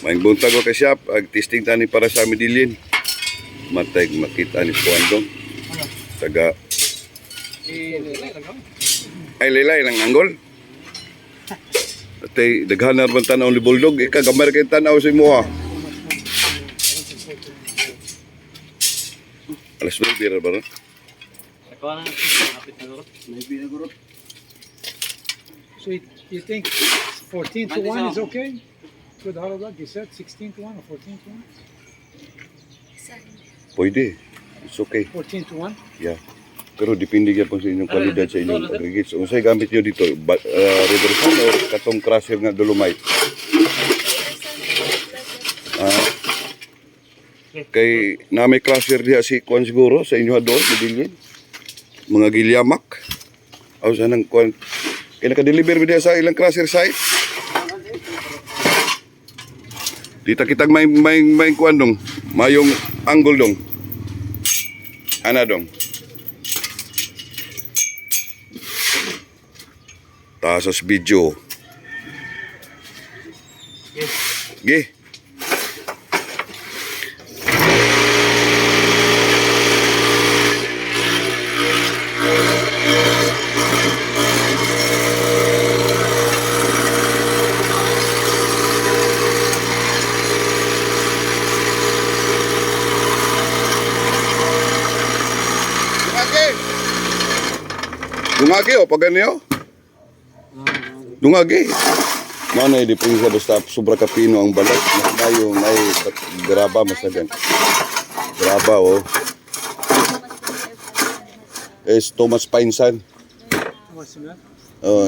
Maing buntag ko kay shop, ag testing tani para sa midilin. Matay makita ni Puandong. Taga ay laylay lang anggol. Atay daghan na man tanaw ni Bulldog, ika gamay kay tanaw sa imo ha. Alas 9 bira ba ron? So you think 14 to 1 is okay? Good hard luck. You said 16 to 1 or 14 to 1? Pwede. It's okay. 14 to 1? Yeah. Pero depende yan po sa inyong kalidad sa inyong aggregates. Kung sa'yo gamit nyo dito, Riverson o katong crusher nga dolomite? Kay na may crusher diha si Kwan siguro sa inyo doon, Medellin. Mga gilyamak. O saan ang Kwan? Kaya naka-deliver mo diha sa ilang crusher site? Dita kitag may Kwan dong. Mayong angle dong. Ana dong. Tasas video. Ge. Dungagi o pag ganyo? Dungagi. Mana di prinsa basta sobra kapino ang balat. Mas mayo may graba masagan. Graba o. It's too much fine sand. What's that?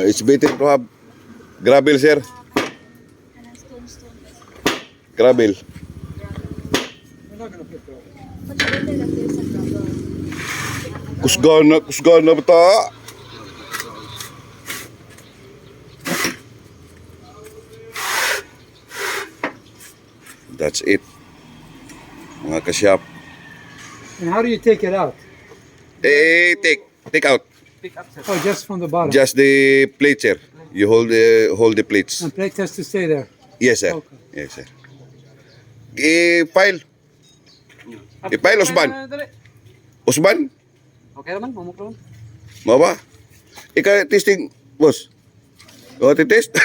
It's better to have gravel, sir. Gravel. We're not gonna put gravel. Kusgana bata. That's it. Mga kasyap. And how do you take it out? Take out. Oh, just from the bottom. Just the plate, sir. You hold the plates. And plate has to stay there. Yes, sir. Okay. Yes, sir. I-file. I-file, Osman. Osman? Okay naman, mamuk naman. Maba? Ika testing, boss. O, test?